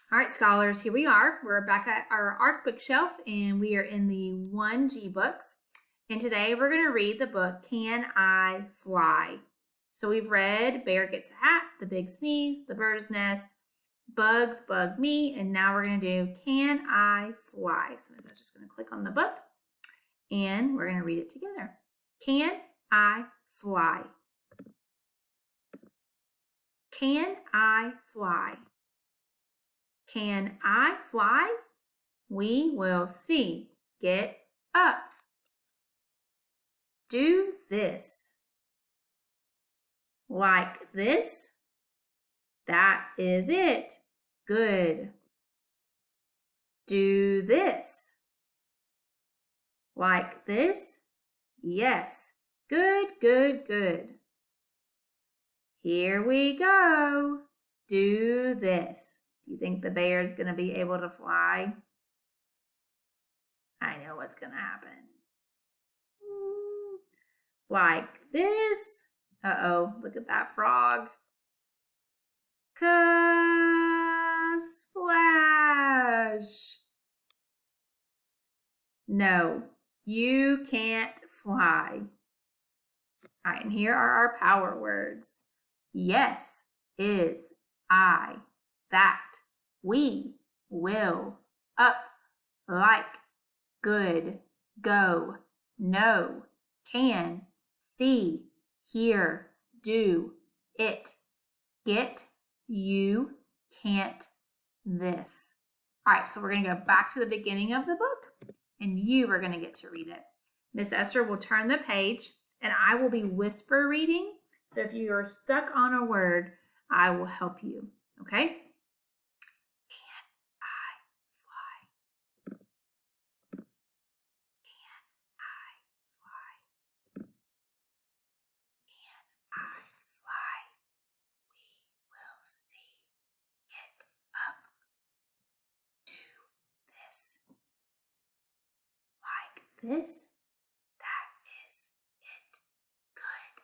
All right, scholars, here we are. We're back at our ARC bookshelf, and we are in the 1G books. And today we're going to read the book, Can I Fly? So we've read Bear Gets a Hat, The Big Sneeze, The Bird's Nest, Bugs Bug Me, and now we're going to do Can I Fly? So I'm just going to click on the book, and we're going to read it together. Can I fly? Can I fly? Can I fly? We will see. Get up. Do this. Like this. That is it. Good. Do this. Like this. Yes. Good, good, good. Here we go. Do this. Do you think the bear is going to be able to fly? I know what's going to happen. Like this. Uh-oh, look at that frog. Splash. No, you can't fly. All right, and here are our power words. Yes, is, I, that, we, will, up, like, good, go, no, can, see, hear, do, it, get, you, can't, this. All right, so we're going to go back to the beginning of the book, and you are going to get to read it. Miss Esther will turn the page, and I will be whisper reading. So if you are stuck on a word, I will help you. Okay? Can I fly? Can I fly? Can I fly? We will see. Get up. Do this. Like this. That is it. Good.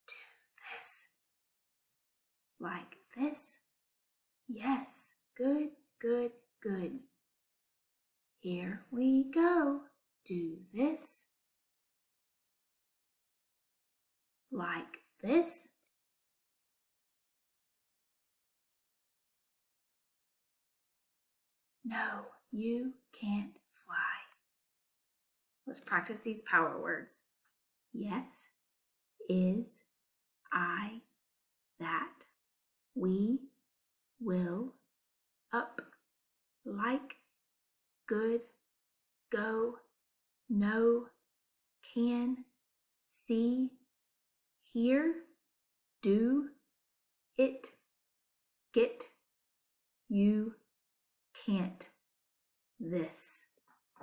Do this. Like this. Yes. Good, good, good. Here we go. Do this. Like this. No, you can't fly. Let's practice these power words. Yes, is, I, that, we, will, up, like, good, go, no, can, see, hear, do, it, get, you, can't, this.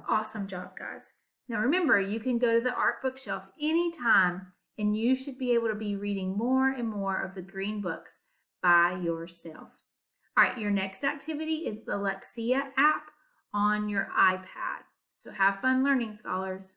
Awesome job, guys. Now remember, you can go to the ARC bookshelf anytime, and you should be able to be reading more and more of the green books by yourself. All right, your next activity is the Lexia app on your iPad. So have fun learning, scholars.